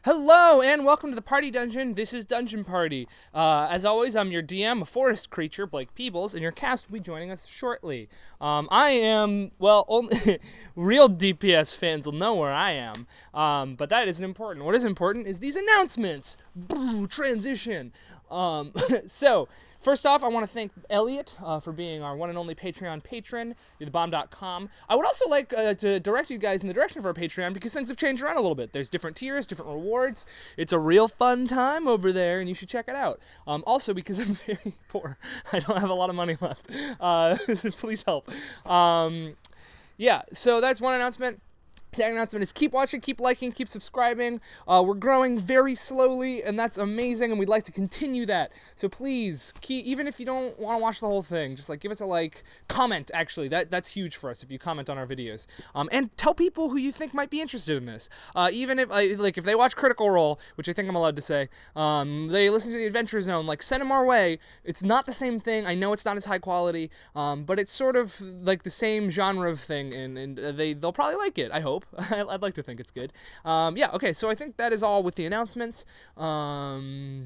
Hello and welcome to the Party Dungeon. This is Dungeon Party. As always, I'm your DM, a forest creature, Blake Peebles, and your cast will be joining us shortly. I am, well, only real DPS fans will know where I am, but that isn't important. What is important is these announcements. Transition. So, first off, I want to thank Elliot for being our one and only Patreon patron, youthebomb.com. I would also like to direct you guys in the direction of our Patreon because things have changed around a little bit. There's different tiers, different rewards. It's a real fun time over there, and you should check it out. Also, because I'm very poor, I don't have a lot of money left. Please help. Yeah, so that's one announcement. Second announcement is keep watching, keep liking, keep subscribing. We're growing very slowly, and that's amazing, and we'd like to continue that. So please, even if you don't want to watch the whole thing, just give us a like. Comment, actually. That's huge for us if you comment on our videos. And tell people who you think might be interested in this. Even if if they watch Critical Role, which I think I'm allowed to say, they listen to the Adventure Zone, send them our way. It's not the same thing. I know it's not as high quality, but it's sort of the same genre of thing, and they'll probably like it, I hope. I'd like to think it's good. Yeah, okay, so I think that is all with the announcements. Oh,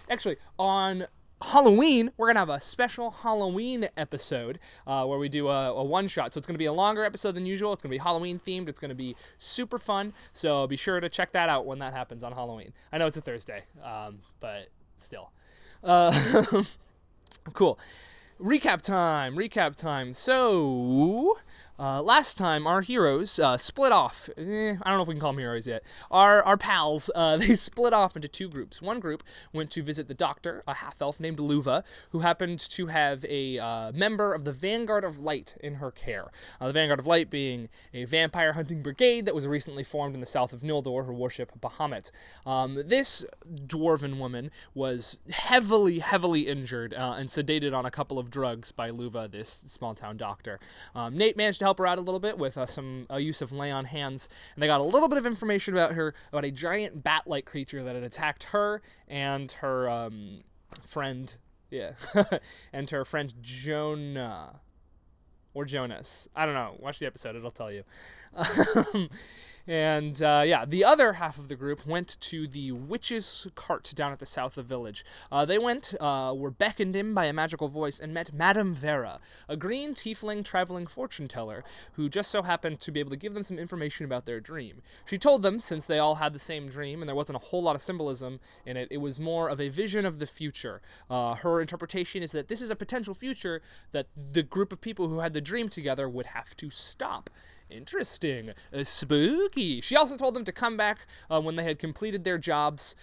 actually, on Halloween, we're going to have a special Halloween episode where we do a one-shot. So it's going to be a longer episode than usual. It's going to be Halloween-themed. It's going to be super fun. So be sure to check that out when that happens on Halloween. I know it's a Thursday, but still. Cool. Recap time. So, last time our heroes split off. I don't know if we can call them heroes yet. Our pals, they split off into two groups. One group went to visit the doctor, a half-elf named Luva, who happened to have a member of the Vanguard of Light in her care. The Vanguard of Light being a vampire hunting brigade that was recently formed in the south of Nildor who worship Bahamut. This dwarven woman was heavily injured and sedated on a couple of drugs by Luva, this small-town doctor. Nate managed to help her out a little bit with some use of lay on hands, and they got a little bit of information about her, about a giant bat-like creature that had attacked her and her friend, and her friend Jonah. Or Jonas. I don't know. Watch the episode. It'll tell you. And, the other half of the group went to the witch's cart down at the south of the village. They were beckoned in by a magical voice and met Madame Vera, a green tiefling traveling fortune teller who just so happened to be able to give them some information about their dream. She told them, since they all had the same dream and there wasn't a whole lot of symbolism in it, it was more of a vision of the future. Her interpretation is that this is a potential future that the group of people who had the dream together would have to stop. Interesting. Spooky. She also told them to come back when they had completed their jobs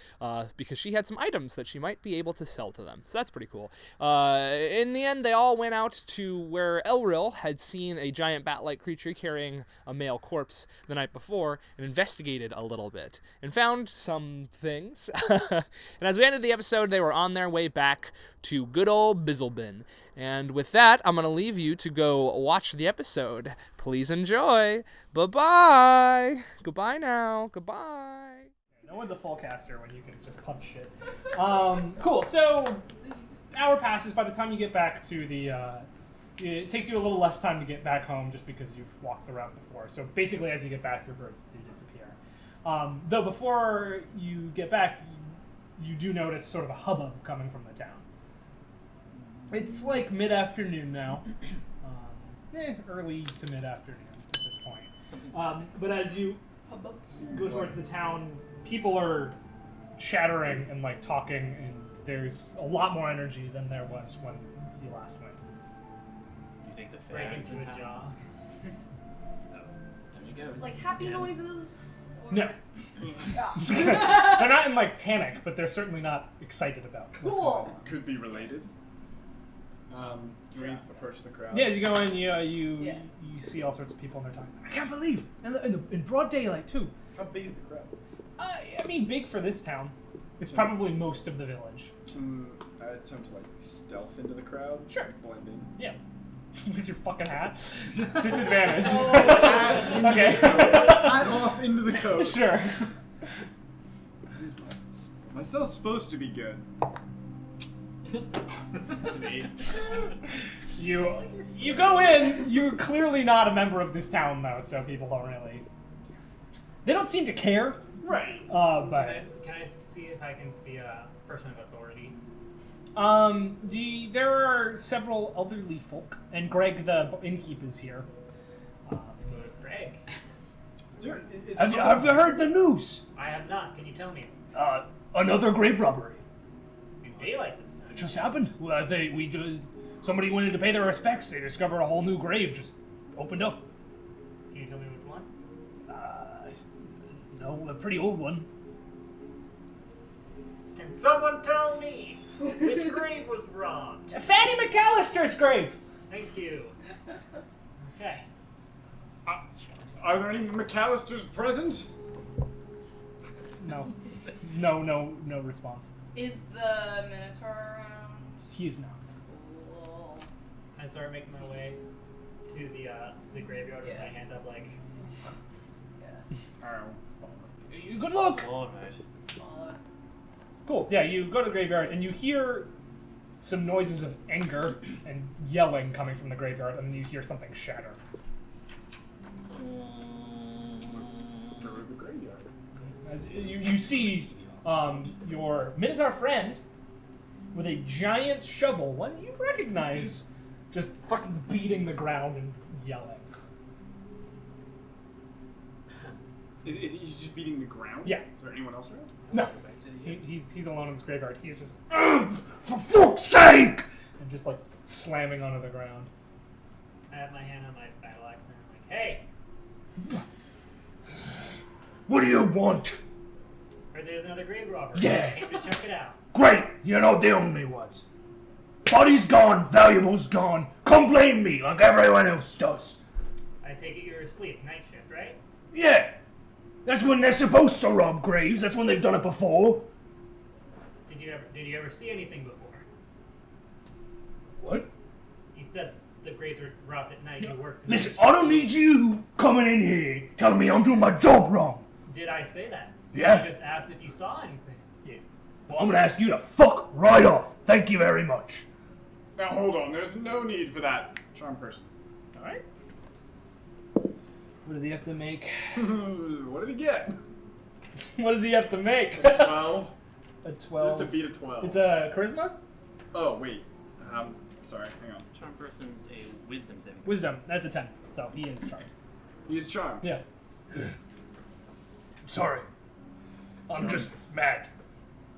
because she had some items that she might be able to sell to them. So that's pretty cool. In the end, they all went out to where Elril had seen a giant bat-like creature carrying a male corpse the night before and investigated a little bit and found some things. And as we ended the episode, they were on their way back to good old Bizzlebin. And with that, I'm going to leave you to go watch the episode. Please enjoy. Bye-bye. Goodbye now. Goodbye. No one's a full caster when you can just punch shit. Cool. So, hour passes. By the time you get back to the... it takes you a little less time to get back home just because you've walked the route before. So basically, as you get back, your birds do disappear. Though before you get back, you do notice sort of a hubbub coming from the town. It's mid-afternoon now. Early to mid-afternoon at this point. But as you go towards the town, people are chattering and talking, and there's a lot more energy than there was when you last went. You think the Break fair into is the in jaw. There he goes. Happy noises? No. Yeah. They're not in panic, but they're certainly not excited about what's going on. Could be related. Can we approach the crowd? Yeah, as you go in, you see all sorts of people, and they're talking. I can't believe, in broad daylight too. How big is the crowd? I mean, big for this town. It's probably most of the village. Can I attempt to stealth into the crowd? Sure. Blend in. Yeah. With your fucking hat. Disadvantage. Okay. Hat off into the coat. Sure. My stealth's supposed to be good. That's an 8. You go in. You're clearly not a member of this town, though, so people don't really. They don't seem to care. Right. But Can I see if I can see a person of authority? there are several elderly folk, and Greg the innkeep is here. Good, Greg. Have you heard the news? I have not. Can you tell me? Another grave robbery. In daylight this time. It just happened. Well, somebody wanted to pay their respects. They discovered a whole new grave just opened up. Can you tell me which one? No, a pretty old one. Can someone tell me which grave was robbed? Fanny McAllister's grave. Thank you. Okay. Are there any McAllisters present? No response. Is the Minotaur around? He is not. Cool. I start making my way to the graveyard with my hand up, like. Yeah. Good luck. All right. Cool. Yeah, you go to the graveyard and you hear some noises of anger and yelling coming from the graveyard, and then you hear something shatter. Through the graveyard. As you see your Minotaur friend with a giant shovel, one you recognize, just fucking beating the ground and yelling. Is he just beating the ground? Yeah. Is there anyone else around? No, he's alone in this graveyard. He's just, for fuck's sake! And just like slamming onto the ground. I have my hand on my battle axe and I'm like, hey, What do you want? heard there's another grave robber. Yeah. I came to check it out. Great, you're not the only ones. Body's gone, valuables gone. Come blame me like everyone else does. I take it you're asleep, night shift, right? Yeah, that's when they're supposed to rob graves. That's when they've done it before. Did you ever see anything before? What? You said the graves were robbed at night. You worked. the Listen, night I don't need you coming in here telling me I'm doing my job wrong. shift. Did I say that? Yeah. I just asked if you saw anything. Yeah. Well, I'm gonna ask you to fuck right off. Thank you very much. Now hold on, there's no need for that. Charm person. Alright. What does he have to make? What did he get? What does he have to make? 12. A Just 12. to beat a 12. It's a charisma? Oh, wait. Sorry, hang on. Charm person's a wisdom saving. Wisdom. That's a 10. So he is charmed. He's charmed. Yeah. Sorry. I'm just mad.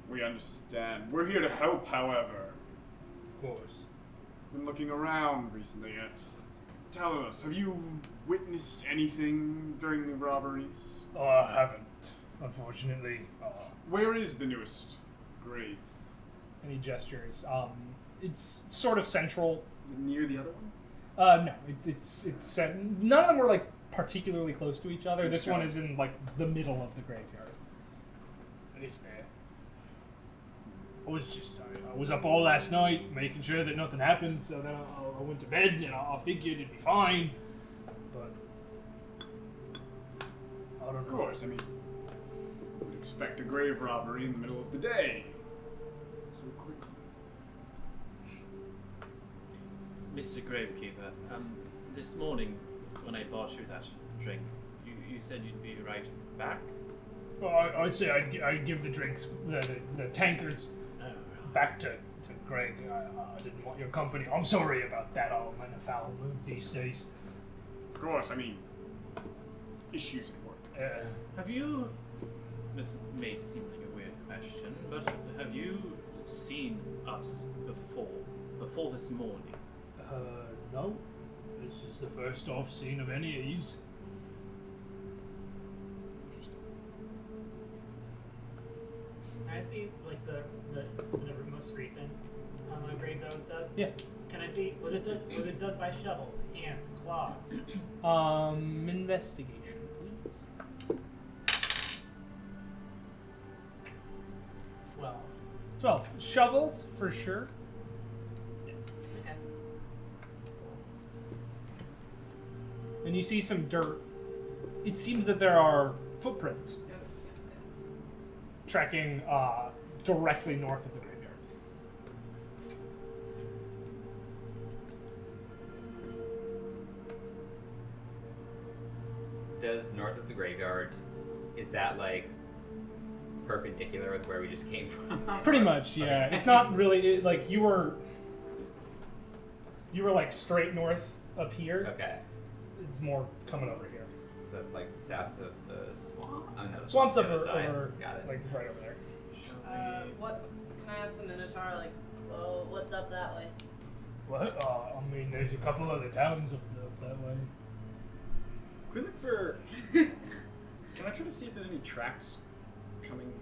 We understand. We're here to help, however. Of course. Been looking around recently. Tell us, have you witnessed anything during the robberies? Oh, I haven't, unfortunately. Where is the newest grave? And he gestures. It's sort of central. Is it near the other one? No, it's none of them were like particularly close to each other. It's This one not. is in like the middle of the graveyard. It's there. I was up all last night making sure that nothing happened. So then I went to bed and I figured it'd be fine. But I don't Of know. course, I mean, you would expect a grave robbery in the middle of the day. So quickly. Mr. Gravekeeper, this morning when I bought you that drink, you said you'd be right back? Well, I'd say I'd give the drinks, the tankards, Oh, back to Greg. I didn't want your company. I'm sorry about that. I'm in a foul mood these days. Of course, I mean, issues at work. Have you... This may seem like a weird question, but have you seen us before this morning? No. This is the first I've seen of any of these. Can I see, like, the most recent grave that was dug? Yeah. Can I see, was it dug by shovels, hands, claws? Investigation, please. 12. 12. Shovels, for sure. Okay. And you see some dirt. It seems that there are footprints tracking directly north of the graveyard. Does north of the graveyard, is that like perpendicular with where we just came from? Pretty much, yeah. It's not really like you were like straight north up here. Okay. It's more coming over here. So that's like south of the swamp? Oh, no, the Swamp's up the other side. over, Got it. like right over there. What? Can I ask the Minotaur, like, well, what's up that way? What? I mean, there's a couple other towns up that way. Can we look for? Can I try to see if there's any tracks coming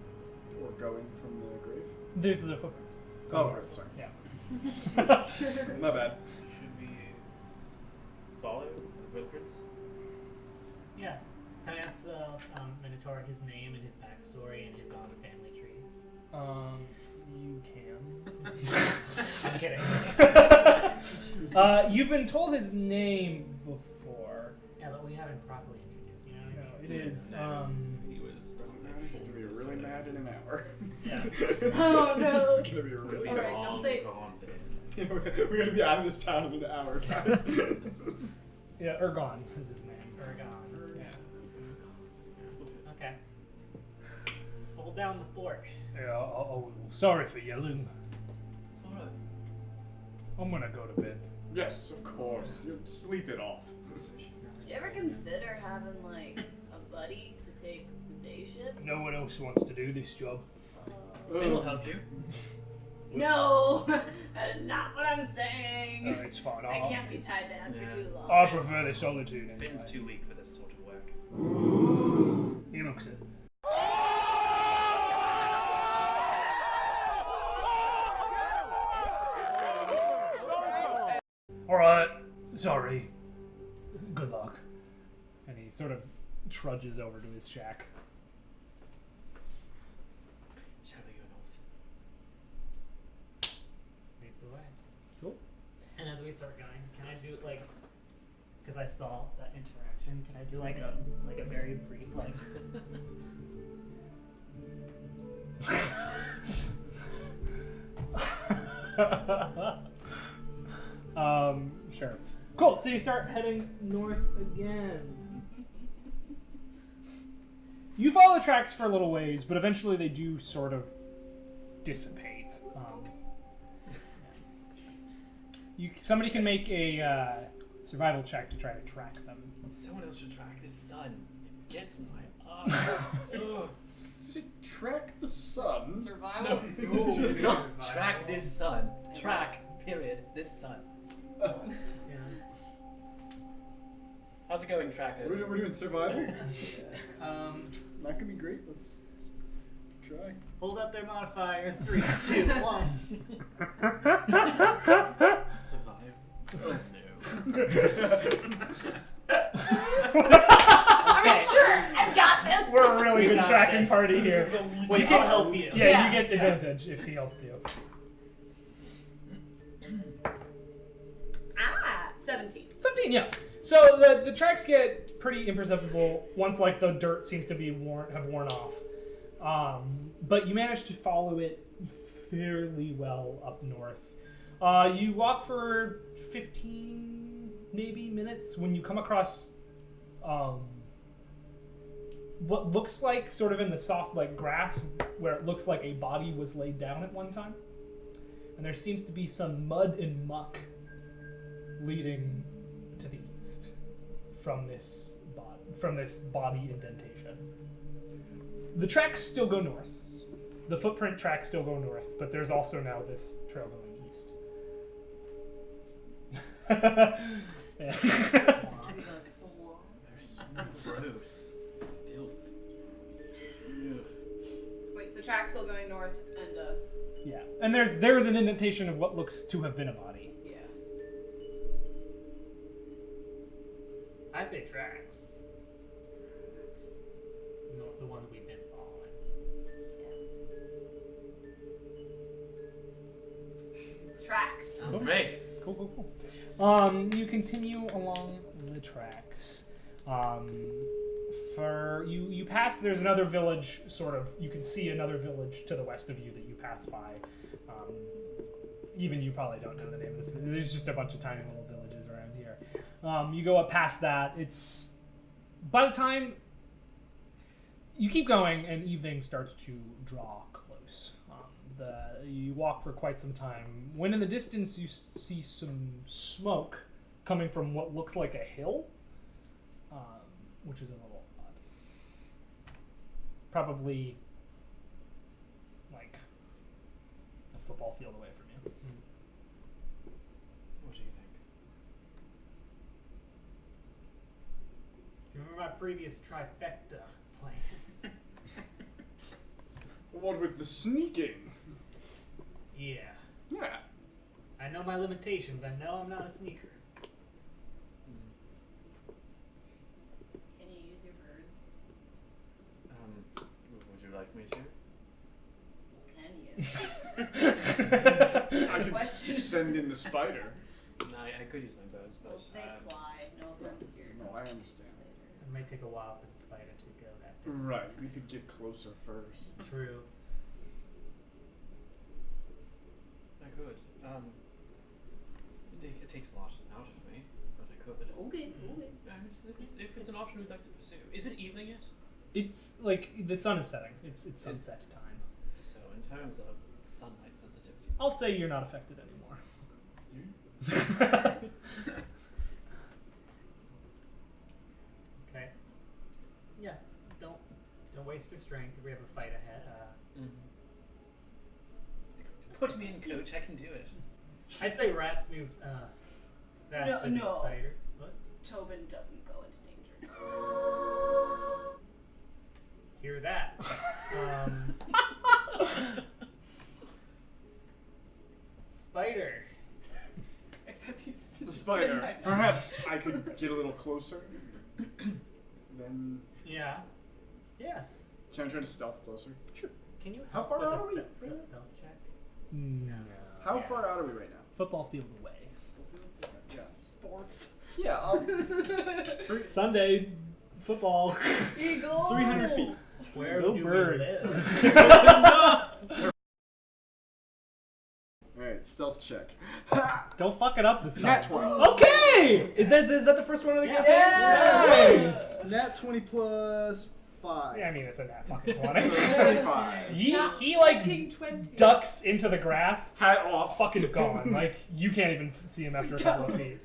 or going from the grave? There's the footprints. Oh, right, sorry. Yeah. My bad. Should we follow the footprints? Yeah. Can I ask the Minotaur his name and his backstory and his family tree? You can. I'm kidding. You've been told his name before. Yeah, but we haven't properly introduced. You know what I mean? It is. He was. Doesn't matter. He's gonna be really mad in an hour. Yeah. Oh, no. It's gonna be really Alright, mad. don't they- Yeah, we're gonna be out of this town in an hour, guys. Yeah, Ergon is his name. Ergon. Yeah. Okay. Hold down the fort. Yeah, sorry for yelling. It's alright. I'm gonna go to bed. Yes, of course. You sleep it off. You ever consider having, like, a buddy to take the day shift? No one else wants to do this job. Finn will help you. No! That is not what I'm saying! It's fine. I can't be tied down Yeah. for too long. I prefer the solitude anyway. Finn's too weak for this sort of work. He looks it. Alright, sorry. Good luck. And he sort of trudges over to his shack. Shall we go north? Lead the way. Cool. And as we start going, can I do like, because I saw that interaction, can I do like a very brief like? Sure. Cool. So you start heading north again. You follow the tracks for a little ways, but eventually they do sort of dissipate. Somebody can make a survival check to try to track them. Someone else should track this sun. It gets in my eyes. Ugh. Does it track the sun? Survival? No, not track this sun. Track, period, this sun. Yeah. How's it going, trackers? We're doing survival? That could be great. Let's try. Hold up their modifiers. 3, 2, 1. Survive. Oh no. Are you sure? I've got this! We're a really good got tracking this. party here. Wait, I'll help you. Yeah, Yeah. you get advantage if he helps you. 17. 17, yeah. So the tracks get pretty imperceptible once like the dirt seems to be worn off. But you manage to follow it fairly well up north. You walk for 15 maybe minutes when you come across what looks like sort of in the soft like grass where it looks like a body was laid down at one time. And there seems to be some mud and muck leading to the east from this body indentation. The tracks still go north. The footprint tracks still go north, but there's also now this trail going east. Yeah. I'm gonna swamp. Gross. Filth. Ugh. Wait, so track's still going north and, Yeah, and there is an indentation of what looks to have been a body. yeah. I say tracks. No, the one we've been following. Tracks. Great. Cool. You continue along the tracks. You pass. There's another village. Sort of. You can see another village to the west of you that you pass by. Even you probably don't know the name of this. There's just a bunch of tiny little villages around here. You go up past that. It's by the time you keep going, and evening starts to draw close. You walk for quite some time. When in the distance you see some smoke coming from what looks like a hill, which is a little odd. Probably like a football field away from you. What do you think? Do you remember my previous trifecta plan? What with the sneaking? Yeah. Yeah. I know my limitations. I know I'm not a sneaker. Can you use your birds? Would you like me to? Can you? I could Question. send in the spider. No, I could use my birds, but They fly. No offense to your. No, I understand. It might take a while for the spider to go that distance. Right, we could get closer first. True. I could. It takes a lot out of me, but I could. Okay. If it's an option we'd like to pursue. Is it evening yet? It's like the sun is setting. It's sunset time. So in terms of sunlight sensitivity. I'll say you're not affected anymore. Okay. Yeah. Don't waste your strength. We have a fight ahead. Put me in, coach. I can do it. I say rats move faster than No. spiders. What? Tobin doesn't go into danger. Hear that? Spider. Except he's. The spider. Perhaps I could get a little closer. Then. Yeah. Yeah. Can I try to stealth closer? Can you How help far with out a are we? stealth check? No. How far out are we right now? Football field away. Yeah. Sports. Yeah, Sunday football. Eagle. 300 feet. Where No do birds. we live? Alright, stealth check. Don't fuck it up this time. Nat 20. Okay! Is that the first one of the Yeah. campaign? Nice! Nat 20 plus 5. Yeah, I mean, it's a nat fucking So 20. 25. he like 20. ducks into the grass, Hat off. fucking gone. Like, you can't even see him after a couple of feet.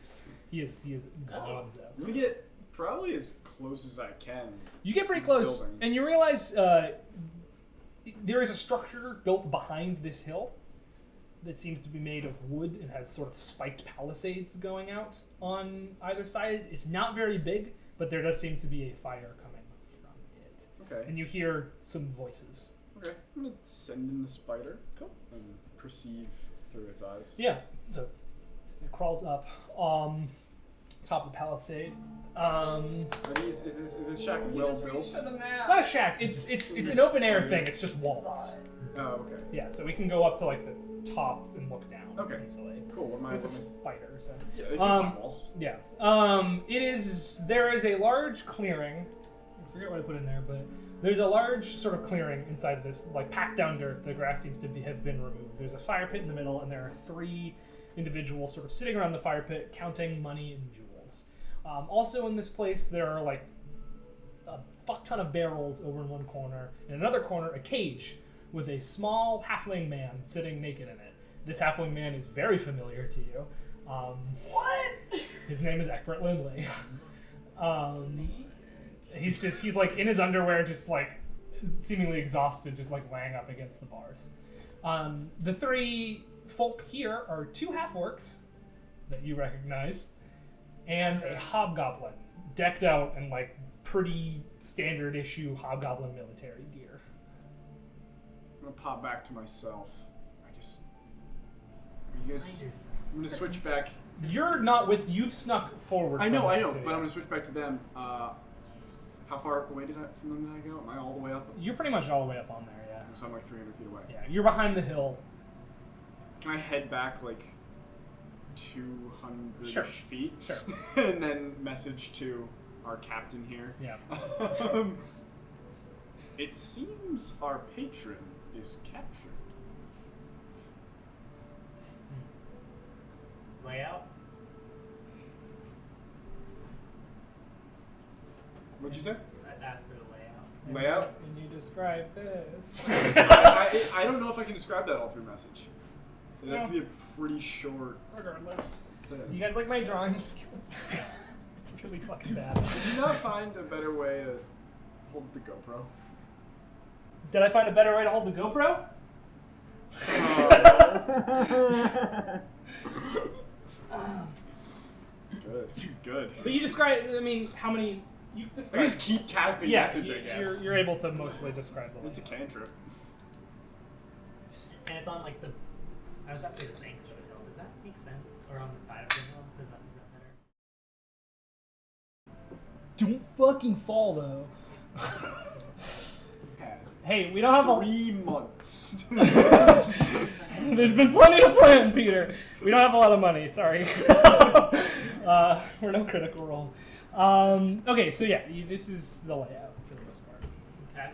He is gone. Oh. So. I'm gonna get probably as close as I can. You get pretty This close, building. and you realize there is a structure built behind this hill that seems to be made of wood and has sort of spiked palisades going out on either side. It's not very big, but there does seem to be a fire coming from it. Okay. And you hear some voices. Okay. I'm gonna send in the spider. Cool. And perceive through its eyes. Yeah, so it crawls up top of the palisade. Are these, is this shack well built? It's not a shack. It's an open air thing. It's just walls. Oh, okay. Yeah, so we can go up to like the top and look down Okay. easily. Cool. What am I? It's a What am spider. So. I yeah, they can climb walls. Yeah. There is a large clearing. I forget what I put in there, but there's a large sort of clearing inside of this, like packed down dirt. The grass seems to have been removed. There's a fire pit in the middle, and there are 3 individuals sort of sitting around the fire pit counting money and jewels. Also in this place, there are like a fuck ton of barrels over in one corner. In another corner, a cage with a small halfling man sitting naked in it. This halfling man is very familiar to you. What? His name is Egbert Lindley. He's like in his underwear, just like seemingly exhausted, just like laying up against the bars. The 3 folk here are 2 half-orcs that you recognize, and a hobgoblin decked out in like pretty standard issue hobgoblin military gear. I'm gonna pop back to myself. I guess. Are you guys? I'm gonna switch back. You've snuck forward. I know, from but them, I'm too, gonna switch back to them. How far away from them did I go? Am I all the way up? You're pretty much all the way up on there, yeah. So I'm like 300 feet away. Yeah, you're behind the hill. Can I head back like 200 Sure. feet? Sure. And then message to our captain here. Yeah. It seems our patron is captured. Layout? What'd you say? I asked for the layout. Layout? And you describe this. I don't know if I can describe that all through message. It has to be a pretty short Regardless. thing. You guys like my drawing skills? It's really fucking bad. Did you not find a better way to hold the GoPro? Did I find a better way to hold the GoPro? Good. But you describe, I mean, how many, you I describe. just keep casting message, I guess. You're able to mostly describe the It's a layout. cantrip. And it's on like the. I was about to say the banks of the hill. Does that make sense? Or on the side of the hill? Is that better? Don't fucking fall though. Hey, we don't have 3 months. There's been plenty to plan, Peter. We don't have a lot of money. Sorry. We're no Critical Role. Okay, so yeah, this is the layout for the most part. Okay.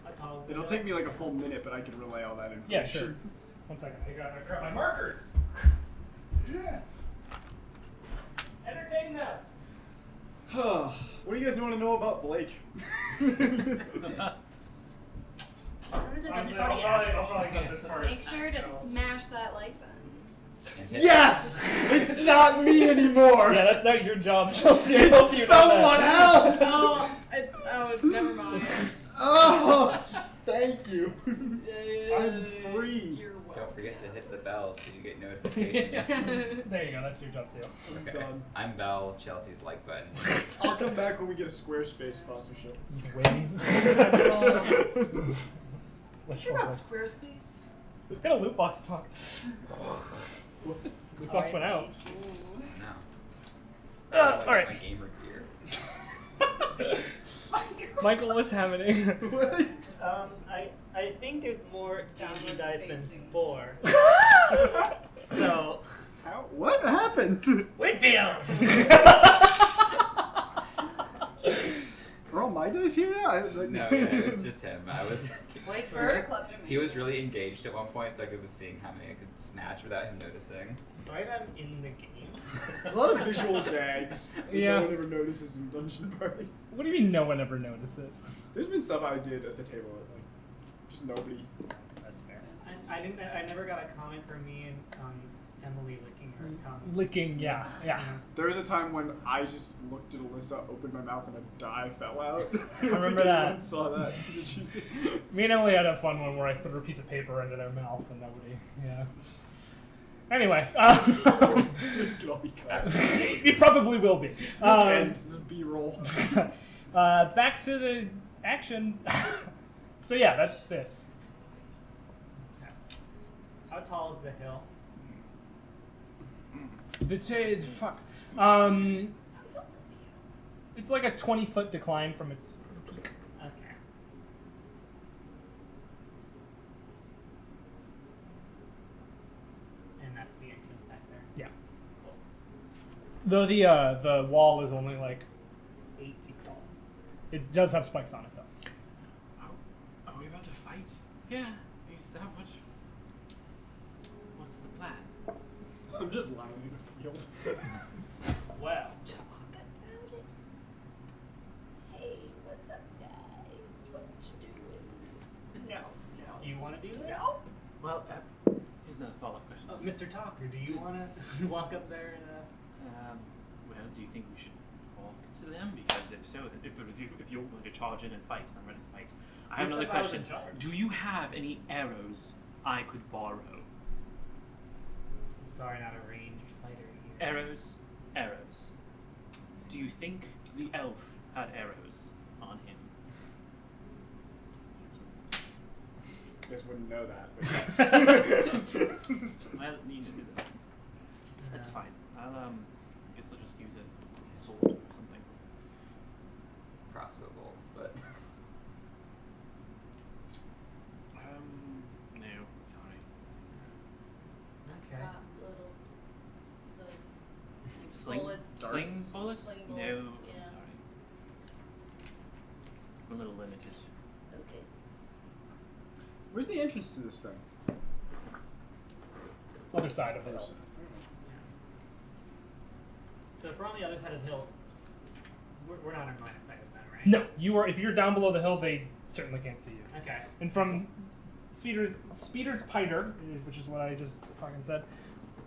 How tall is the It'll hill? take me like a full minute, but I can relay all that information. Yeah, sure. 1 second. I gotta grab my markers. Yeah. Entertain them. What do you guys want to know about Blake? Honestly, I'll probably cut this part. Make sure to smash that like button. Yes! It's not me anymore! Yeah, that's not your job, Chelsea. I hope you It's know that. someone else! Never mind. Oh, thank you. I'm free. You're welcome. Don't forget to hit the bell so you get notifications. There you go. That's your job too. I'm Okay. done. I'm Val, Chelsea's like button. I'll come back when we get a Squarespace sponsorship. Waiting. You're not Squarespace. It's got a loot box pop. Loot box went out. No. All right. My gamer gear. Michael, what's happening? I think there's more D&D dice than 4. So, How? What happened? Whitfield! Are all my dice here now? No, yeah, it's just him. I was. Wait for her to kleptomania. He was really engaged at one point, so I was seeing how many I could snatch without him noticing. Sorry that I'm in the game. There's a lot of visual gags that Yeah. no one ever notices in Dungeon Party. What do you mean no one ever notices? There's been stuff I did at the table that like just nobody. That's fair. I never got a comment from me and Emily licking her tongue. Licking, yeah. There was a time when I just looked at Alyssa, opened my mouth, and a die fell out. I remember that. Anyone saw that? Did you see? Me and Emily had a fun one where I threw a piece of paper into their mouth and nobody, yeah. Anyway, This could all be cut. it probably will be. And this is B-roll. Back to the action. So yeah, that's this. How tall is the hill? Fuck. It's like a 20-foot decline from its peak. Okay. And that's the entrance back there. Yeah. Though the wall is only like 8 feet tall. It does have spikes on it though. Are we about to fight? Yeah, is that what? What's the plan? I'm just lying in the field. Well, Talk about it. Hey, what's up, guys? What you doing? No. do you want to do this? Nope. Well, here's another follow-up question. Oh, Mr. Talker, do you want to walk up there and Well, do you think we should all consider them? Because if so, if you're going to charge in and fight, I'm ready to fight. I have Who another says I was question. in charge? Do you have any arrows I could borrow? I'm sorry, not a ranged fighter here. Arrows, arrows. Do you think the elf had arrows on him? You guys wouldn't know that, but yes. Well, you know, that's No. fine. I guess I'll just use a sword or something. Crossbow bolts, but. No, sorry. Okay. Got little the Sling bullets. sling Darts. bullets? Sling No, bullets, I'm yeah. sorry. I'm a little limited. Okay. Where's the entrance to this thing? Other side of it. So if we're on the other side of the hill, we're not in line of sight of them, right? No, you are. If you're down below the hill, they certainly can't see you. Okay. And from Speeder's Piter, which is what I just fucking said,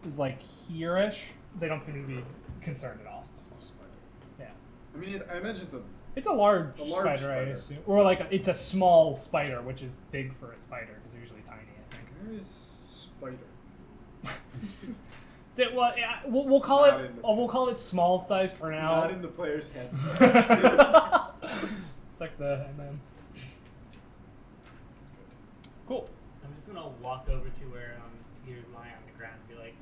is like here-ish. They don't seem to be concerned at all. It's just a spider. Yeah. I mean, I imagine it's a. It's a large, A large spider, I spider. assume. Or like, it's a small spider, which is big for a spider, because they're usually tiny, I think. Where is spider? Well, yeah, we'll call not it. in the- We'll call it small size for It's now. not in the player's head. Check the and then. Cool. So I'm just gonna walk over to where Peter's lying on the ground and be like,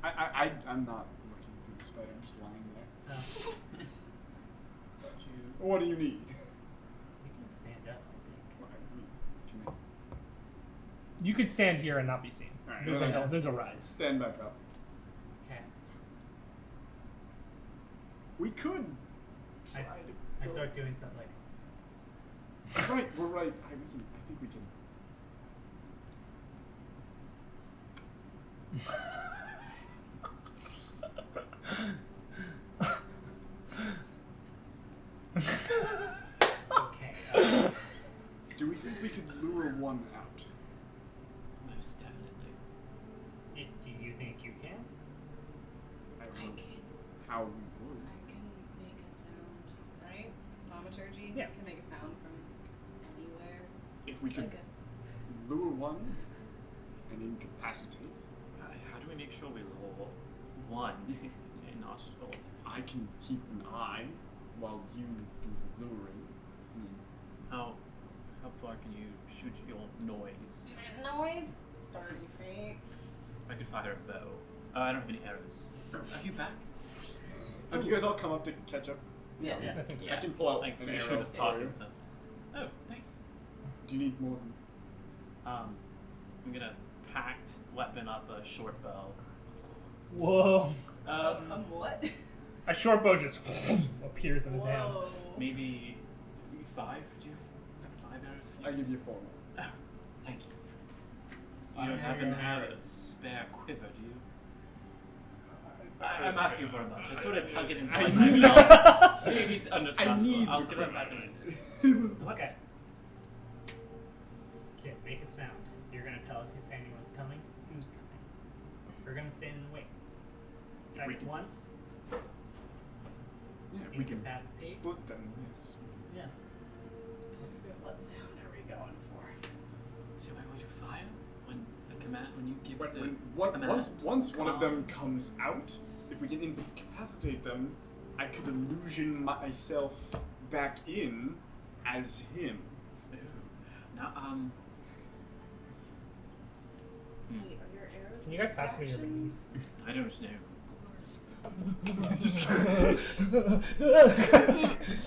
I'm not looking through the spider. I'm just lying there. oh. What do you need? You can stand up, I think. Well, can I You could stand here and not be seen. Alright, There's a well, hill. then- There's a rise. stand back up? Okay. We could. I try to go- start doing stuff like, Right, we're right. I think we can. okay. Do we think we could lure one out? Most definitely. Do you think you can? I don't I know can, how we would. I can make a sound, right? Thaumaturgy Yeah. can make a sound from anywhere. If we could Like a, lure one and incapacitate, How do we make sure we lure one and not both? I can keep an eye while you do the luring. How far can you shoot your noise? noise, 30 feet. I could fire a bow. I don't have any arrows. Are you back? Have you guys all come up to catch up? Yeah. I think so. I can pull out Thanks. an We arrow were just for talking. you. So. Oh, thanks. Do you need more than? I'm gonna packed weapon up a short bow. Whoa. What? A short bow just appears in his hand. Whoa. Maybe 5? Do you have 5 arrows? I give you 4 more. Oh, thank you. I You don't have happen your to have a arrows. spare quiver, do you? I'm asking for much. I sort of tuck it I inside my need- belt. Maybe it's I understandable. need I'll the give it back quiver. in a minute. Okay. Okay, make a sound. You're gonna tell us if anyone's coming, who's coming. We're gonna stand and wait. If Strike we can- once. Yeah, if we can Incapacitate. split them, yes. Yeah. Let's do it. What sound are we going for? So am I going to fire when the command when you give But the when, command? once one of them Command. comes out, if we can incapacitate them, I could illusion myself back in as him. Ooh. Now Wait, are your arrows? Can you guys pass me your distractions? minis? I don't know. Just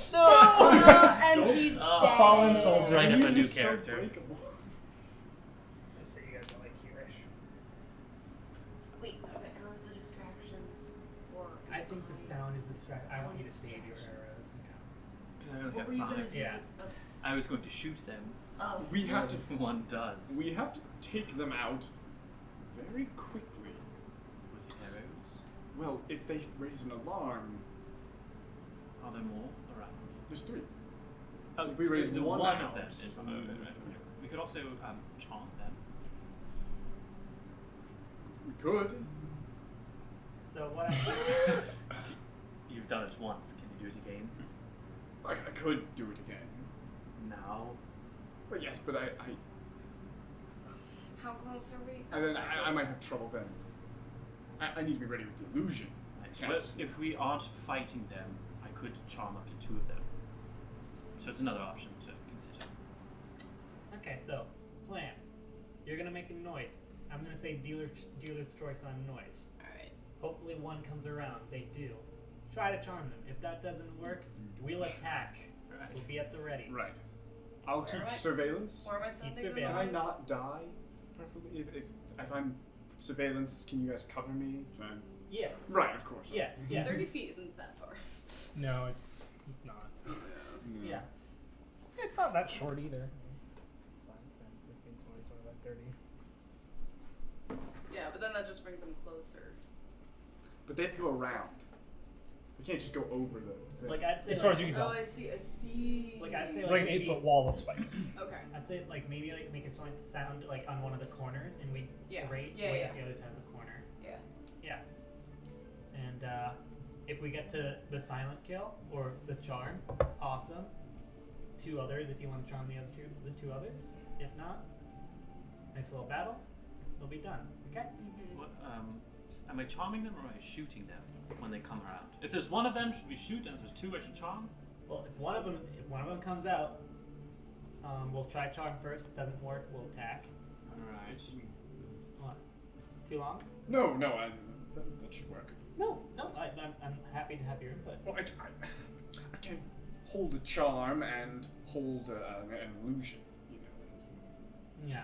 And he's Oh. dead. Fallen soldier. Write up a He's new just so character. breakable. Let's say you guys are like here-ish. Wait, are the arrows a distraction? Or I think the sound is distract. I want you to save your arrows. Because I only what have were you gonna 5. do? Yeah. I was going to shoot them. Oh. We have to As one does. we have to take them out very quickly. With arrows. Well, if they raise an alarm, Are there more around? there's 3. Oh, If we raise the one one out, of them. We could also charm them. We could. So what? You've done it once. Can you do it again? I could do it again. Now. But yes, but I How close are we? and then I might have trouble then. I need to be ready with the illusion. Nice. Can't. But if we aren't fighting them, I could charm up to 2 of them. So it's another option to consider. Okay, so plan. You're gonna make a noise. I'm gonna say dealer's choice on noise. Alright. Hopefully one comes around. They do. Try to charm them. If that doesn't work, we'll attack. Right. We'll be at the ready. Right. I'll Where keep am I? surveillance. Or am I sending the Can I surveillance. noise? not die? Preferably, if I'm surveillance, can you guys cover me? Can I- Yeah. Right, of course. Yeah. Yeah. 30 feet isn't that far. No, it's not. Yeah. It's not that short either. 5, 10, 15, 20, 25, 30. Yeah, but then that just brings them closer. But they have to go around. We can't just go over the thing. Like I'd say, As far as you can Oh, tell. I see. I see. Like I'd say, It's like an maybe, 8-foot wall of spikes. Okay. I'd say like maybe like make a sound like on one of the corners, and we Yeah. rate Yeah, way yeah. at the other side of the corner. Yeah. Yeah. And if we get to the silent kill or the charm, awesome. 2 others if you want to charm the two others. If not, nice little battle. They'll be done. Okay. What, am I charming them or am I shooting them when they come around? If there's one of them, should we shoot? And if there's 2, I should charm? Well, if one of them comes out, we'll try charm first. If it doesn't work, we'll attack. Alright. What? Too long? No, that should work. No. I'm happy to have your input. Well, I can hold a charm and hold an illusion, you know. Yeah.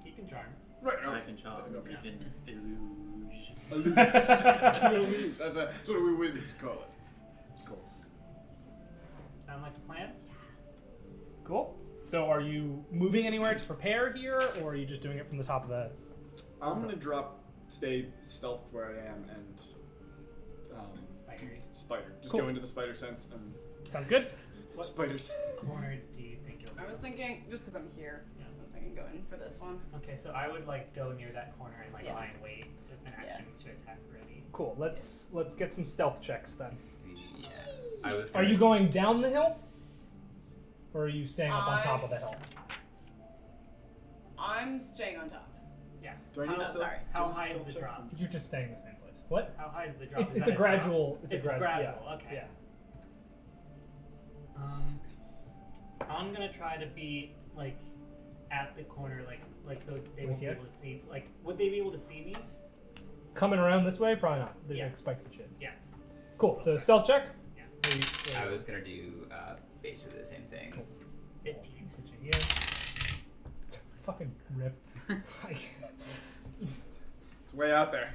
You can charm. Right, I can charm. Okay. You can illusion. Illusion. That's what we wizards call it. Of course. Sound like a plan? Cool. So are you moving anywhere to prepare here, or are you just doing it from the top of the... I'm gonna stay stealth where I am, and spider. Just Cool. go into the spider sense and Sounds good? What spider sense. corner do you think you'll I was thinking, just because I'm here, Yeah. I was thinking going for this one. Okay, so I would like go near that corner and like Yeah. lie in wait with an action to attack ready. Cool. Let's get some stealth checks then. Yeah. I was. Are you going down the hill? Or are you staying up on top of the hill? I'm staying on top. Yeah. Do I need to still? sorry. How do I high still is the check drop? for- You're just staying in the same place. What? How high is the drop? It's Is a that gradual. drop? It's a It's gradual. gradual. Yeah. Okay. Yeah. I'm gonna try to be like at the corner, like so they won't be here? able to see. Like, would they be able to see me? Coming around this way? Probably not. There's Yeah. like spikes and shit. Yeah. Cool. So stealth check. Yeah. I was gonna do basically the same thing. Cool. 15. Put you here. Fucking rip. It's way out there.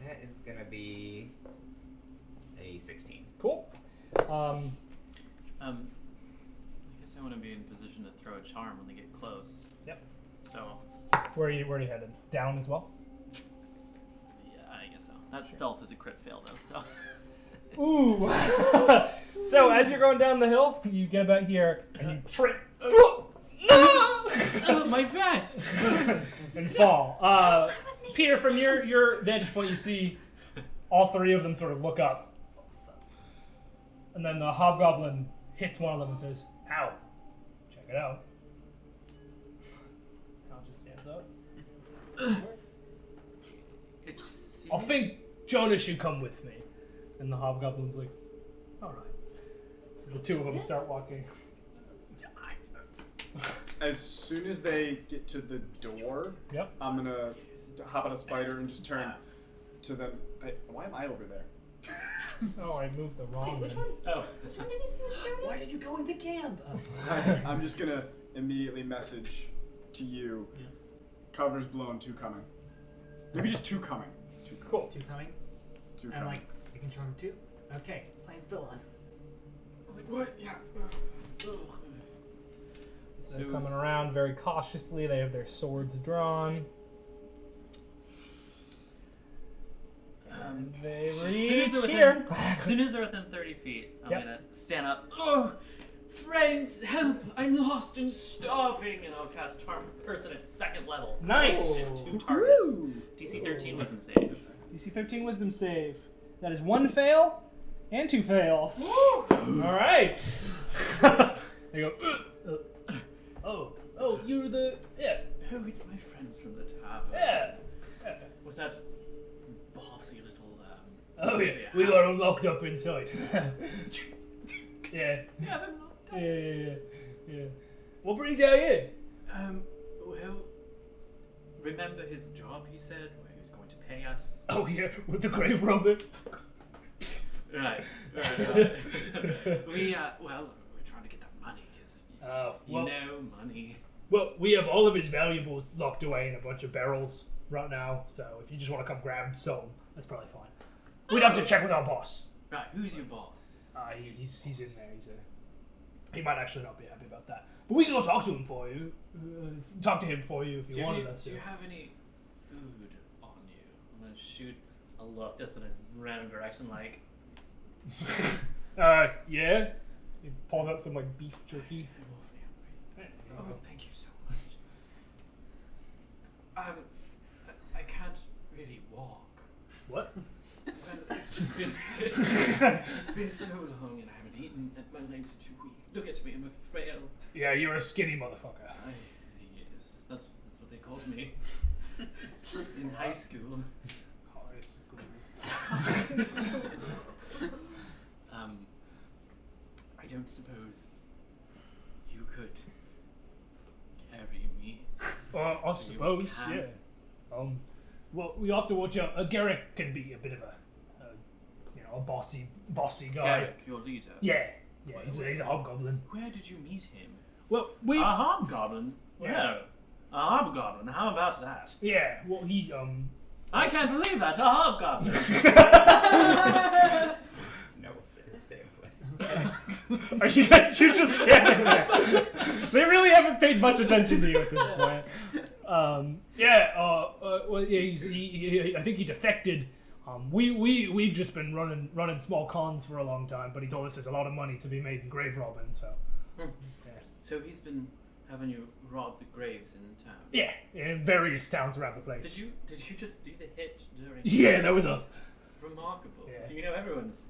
That is gonna be a 16. Cool. I guess I want to be in position to throw a charm when they get close. Yep. So, Where are you headed? Down as well? yeah, I guess so. That stealth is a crit fail though, so. Ooh. So as you're going down the hill, you get about here and you trip. My vest! And fall. Peter, from your vantage point, you see all 3 of them sort of look up. And then the hobgoblin hits one of them and says, "Ow. Check it out." Al just stands up. It's. I think Jonas should come with me. And the hobgoblin's like, "All right." So the 2 of them start walking. As soon as they get to the door, Yep. I'm gonna hop on a spider and just turn to them. Why am I over there? Oh, I moved the wrong Wait, which one. one? Oh. Which one did he say was Jonas? Why did you go into camp? I'm just gonna immediately message to you. Yeah. Cover's blown, 2 coming. Maybe just 2 coming. 2 coming. Cool. 2 coming. 2 And coming. like you can charm 2. Okay, plan's still on. I was like, what? Yeah. They're coming around very cautiously. They have their swords drawn. And they reach here. As soon as they're within 30 feet, I'm Yep. gonna stand up. Oh, friends, help! I'm lost and starving, and I'll cast Charm Person at 2nd level. Nice. Hit 2 targets. DC 13 wasn't save. DC 13 Wisdom save. That is 1 fail and 2 fails. All right. They go. Oh, you're the Oh, it's my friends from the tavern. yeah. Was that bossy little Oh yeah, we got them locked up inside. Yeah. Yeah, they're not. Yeah. What brings you out here? Well, remember his job? He said where he was going to pay us. Oh yeah, with the grave robber. Right. We well, we're trying to get that money because you know money. Well, we have all of his valuables locked away in a bunch of barrels right now. So if you just want to come grab some, that's probably fine. We'd have to check with our boss. Right. Who's your boss? He's in there. He's he might actually not be happy about that. But we can go talk to him for you. Talk to him for you if you wanted us to. Do you have any food on you? I'm gonna shoot a look just in a random direction, like. Yeah. He pulls out some like beef jerky. I'm awfully hungry. Oh, thank you so much. I can't really walk. What? Well, it's just been it's been so long and I haven't eaten and my legs are too weak. Look at me, I'm a frail. Yeah, you're a skinny motherfucker. Yes, that's what they called me in high school. I don't suppose you could carry me. I suppose, camp? yeah. Well, we have to watch out. Garrick can be a bit of a bossy guy. Garrick, your leader. Yeah, he's a hobgoblin. Where did you meet him? Well, A hobgoblin? Yeah. Well, a hobgoblin. How about that? Yeah, well, he, I can't believe that, a hobgoblin. No, we'll stay in place. Are you guys two just standing there? They really haven't paid much attention to you at this point. I think he defected. We've just been running small cons for a long time, but he told us there's a lot of money to be made in grave robbing, so. Yeah. So he's been having you rob the graves in town? Yeah, in various towns around the place. Did you just do the hit during? Yeah, that was us. Remarkable. Yeah. You know, everyone's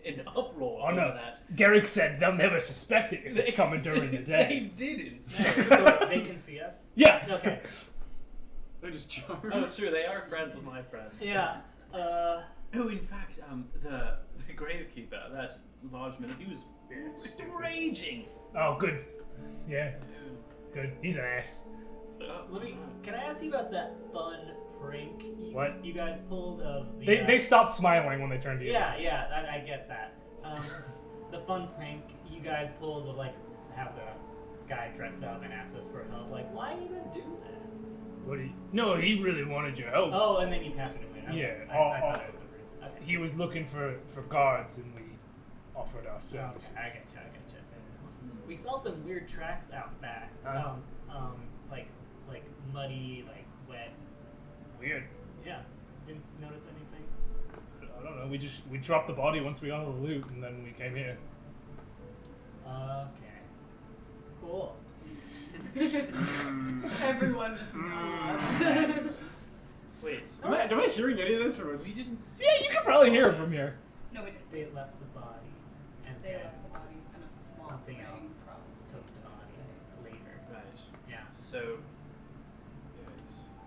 in uproar Oh over no, that. Garrick said they'll never suspect it if it's coming during the They day. didn't. So they can see us? Yeah. Okay. They just charge. Oh, true. They are friends with my friends. Yeah. Oh, in fact, the gravekeeper, that large man, he was raging. Oh, good. Yeah, good. He's an ass. Can I ask you about that fun prank What? you guys pulled of the... They stopped smiling when they turned to you. Yeah, I get that. The fun prank you guys pulled of, like, have the guy dress up and ask us for help. Like, why even do that? No, he really wanted your help. Oh, and then you captured him. Okay. Yeah, I thought it was the reason. Okay. He was looking for guards, and we offered our Okay, services. I get you. We saw some weird tracks out back. Like muddy, like wet. Weird. Yeah. Didn't notice anything. I don't know. We dropped the body once we got all the loot, and then we came here. Okay. Cool. Everyone just nods. Wait, Am I hearing any of this, or we didn't see. Yeah, you can probably hear it from here. No, we didn't. They left the body and They then left the body and a small something thing, else. probably. took the body later. Right. Yeah. So,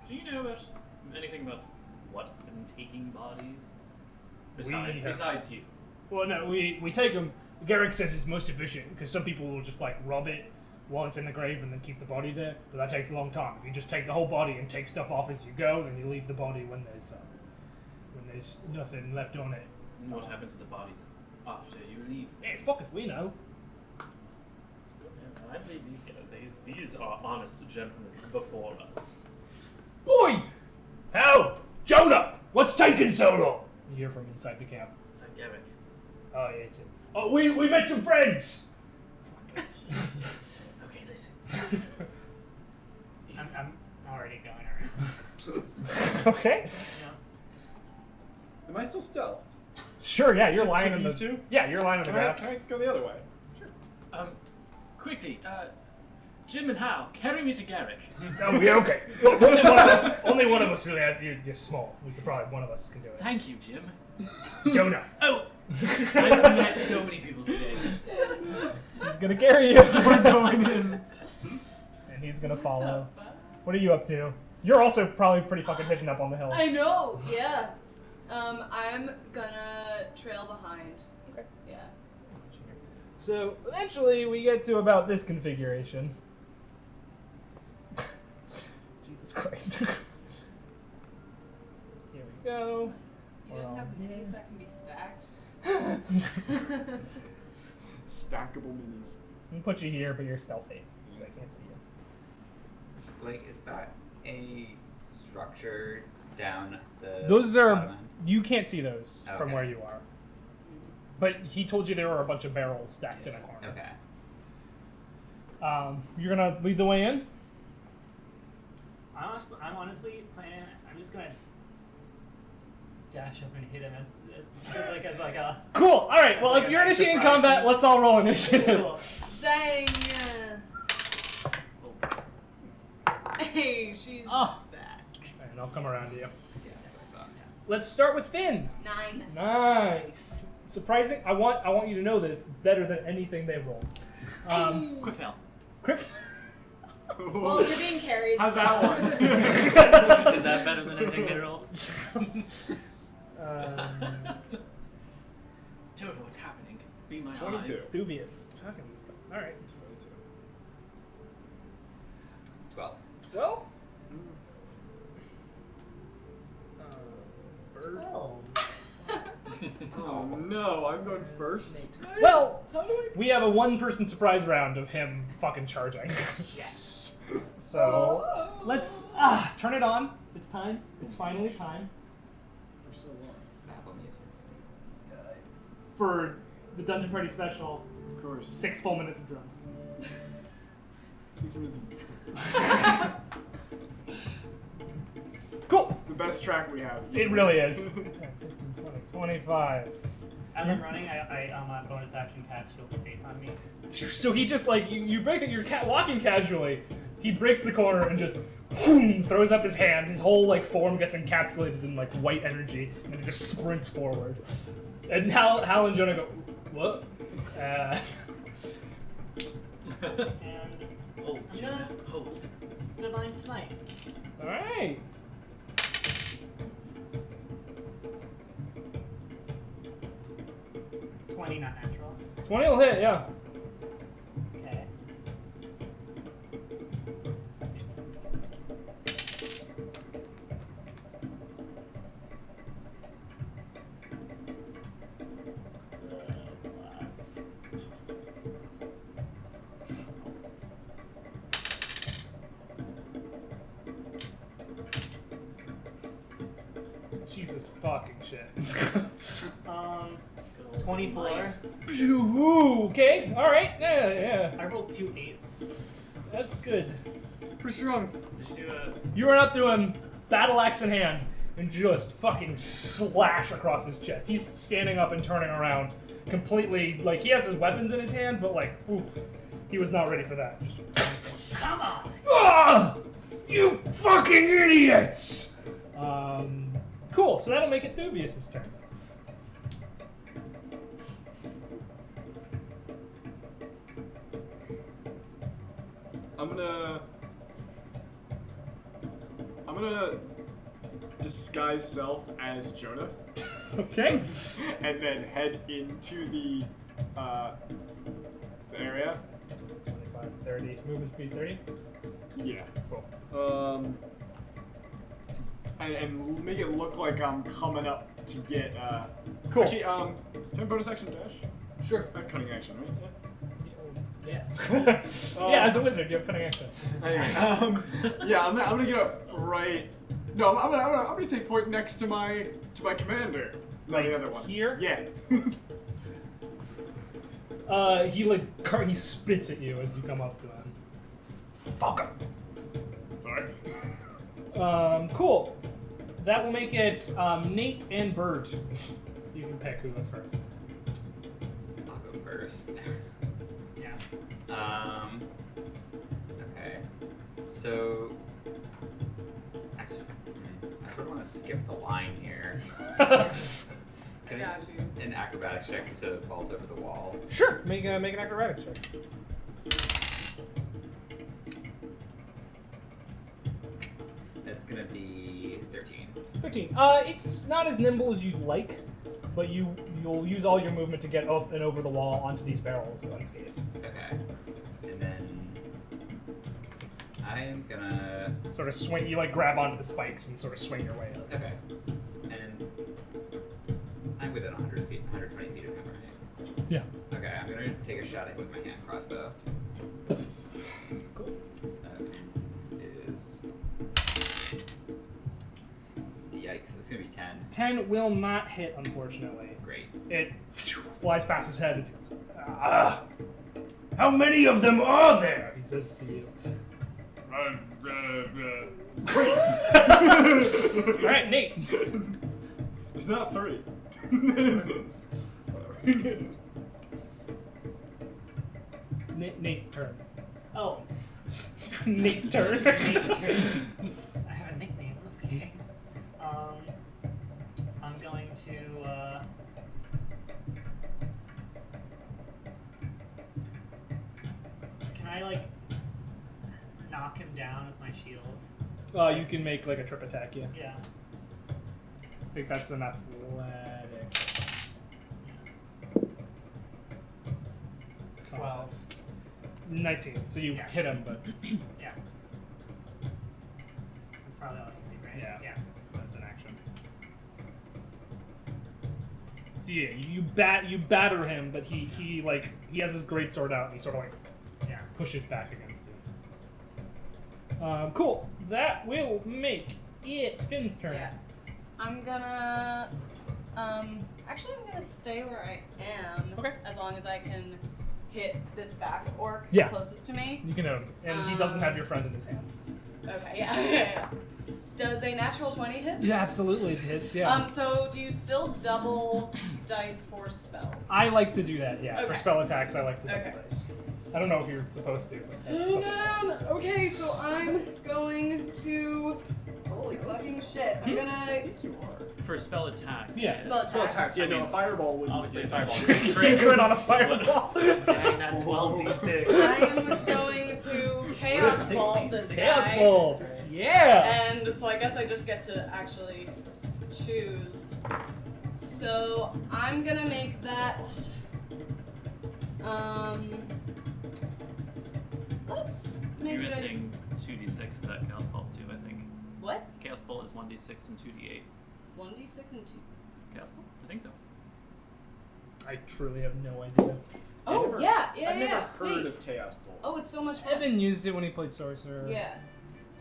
do you know about anything about what's been taking bodies? Besides you. Well, no, we take them. Garrick says it's most efficient because some people will just like rob it while it's in the grave and then keep the body there, but that takes a long time. If you just take the whole body and take stuff off as you go, then you leave the body when there's nothing left on it. And what happens to the bodies after you leave? Hey, fuck if we know. I believe these guys. These are honest gentlemen before us. Boy! How? Jonah! What's taking so long? You hear from inside the camp. Is that Garrick? Oh, yeah, it's him. Oh, we met some friends! Okay, listen. I'm already going around. Okay. am I still stealthed? Sure, yeah, you're lying to in these the... two? Yeah, you're lying in the Can I grass. go the other way? Quickly, Jim and Hal, carry me to Garrick. No, we're okay. Only one of us really has... You're small. We could probably... One of us can do it. Thank you, Jim. Jonah. Oh! I've met so many people today. He's gonna carry you. We're going in. And he's gonna follow. What are you up to? You're also probably pretty fucking hidden up on the hill. I know, yeah. I'm gonna trail behind. Okay. Yeah. So eventually we get to about this configuration. Jesus Christ. Here we go. You don't have minis that can be stacked? Stackable minis. I'm gonna put you here, but you're stealthy, so I can't see you. Blake, is that a structure down the Those bottom are... end? You can't see those from Okay. where you are. But he told you there were a bunch of barrels stacked in a corner. Okay. You're gonna lead the way in. I'm honestly planning. I'm just gonna dash up and hit him as like a. Cool. All right. Well, Like if a you're nice initiating surprise. combat, let's all roll initiative. Cool. Dang. Hey, she's Oh. back. And I'll come around to you. Yeah, that's not. Let's start with Finn. 9. Nice. Surprising. I want you to know this. It's better than anything they rolled. Quick fail. Criff. Well, you're being carried. How's so- that one? Is that better than anything they rolled? Don't know what's happening. Be my 22. eyes. Dubious. Fucking. All right. 12. 12. Bird. Oh no, I'm going first. Well, we have a one-person surprise round of him fucking charging. Yes. So let's turn it on. It's time. It's finally time For so long. Babble music. for the Dungeon Party special. Of course. 6 full minutes of drums. 6 minutes. Cool. The best track we have. It really is. 10, 15, 20, 25. As I'm running, I on my bonus action cast Shield of Faith on me. So he just like you break it. You're walking casually. He breaks the corner and just boom, throws up his hand. His whole like form gets encapsulated in like white energy, and he just sprints forward. And Hal and Jonah go, what? And Hold, I'm Jonah, gonna hold. Divine Smite. All right. Not natural. 20 will hit. Yeah. Okay. Plus. Jesus fucking shit. 24. Ooh, okay. All right. Yeah. I rolled 2 8s. That's good. Pretty strong. Just do a. You run up to him, battle axe in hand, and just fucking slash across his chest. He's standing up and turning around, completely like he has his weapons in his hand, but like, oof, he was not ready for that. Just, Come on! ah! You fucking idiots! Cool. So that'll make it Dubious's turn. I'm gonna disguise self as Jonah, Okay. and then head into the area. 25, 30. Movement speed 30. Yeah. Cool. And make it look like I'm coming up to get. Cool. Actually, can I bonus action dash? Sure. I have cunning action, right? Yeah. Yeah, as a wizard, you have cunning action. Yeah. Anyway, yeah, I'm gonna get up right. No, I'm gonna take point next to my commander. Not the other one. Here? Yeah. He spits at you as you come up to him. Fuck him. Sorry. Cool. That will make it Nate and Bert. You can pick who goes first. I'll go first. Yeah. Okay. So I sort of want to skip the line here. Can I use an acrobatics check to vault over the wall? Sure. Make an acrobatics check. It's gonna be 13. 13. It's not as nimble as you'd like, but you'll use all your movement to get up and over the wall onto these barrels unscathed. Okay. And then I am gonna. Sort of swing. You like grab onto the spikes and sort of swing your way up. Okay. And I'm within 120 feet of him, right? Yeah. Okay, I'm gonna take a shot at it with my hand crossbow. Cool. Is yikes! It's gonna be 10. 10 will not hit, unfortunately. Great. It flies past his head as he goes, ah. How many of them are there? He says to you. All right, Nate. It's not 3. Nate, turn. Oh, Nate, turn. I have a nickname. Okay. I'm going to. Can I like knock him down with my shield? You can make like a trip attack, yeah. Yeah. I think that's an athletics. 12. 19. So you Yeah. hit him, but Yeah. That's probably all I can do, right? yeah, Yeah. that's an action. So yeah, you batter him, but he has his great sword out and he sort of like Yeah. pushes back against you. Cool. That will make it Finn's turn. Yeah. I'm gonna. Actually, I'm gonna stay where I am. Okay. As long as I can hit this back orc Yeah. closest to me. You can own him, and he doesn't have your friend in his hands. Okay. Yeah. Does a natural 20 hit? Yeah, absolutely, it hits. Yeah. So do you still double dice for spell? I like to do that. Yeah. For Okay. spell attacks, I like to double Okay. dice. I don't know if you're supposed to, but that's Oh something. man! Okay, so I'm going to. Holy fucking shit! I'm gonna. For spell attacks. Yeah. Spell attacks. Yeah, no, a fireball would Obviously, be fireball. Crit on a fireball. Dang, that 12d6. I'm going to chaos ball this Chaos guy. Bolt. Yeah. And so I guess I just get to actually choose. So I'm gonna make that. Let's You're make it. missing 2d6 for that Chaos Bolt too, I think. What? Chaos Bolt is 1d6 and 2d8. 1d6 and 2. Chaos Bolt? I think so. I truly have no idea. Oh Never- yeah. I've never yeah. heard Wait. of Chaos Bolt. Oh, it's so much fun. Evan used it when he played Sorcerer. Yeah.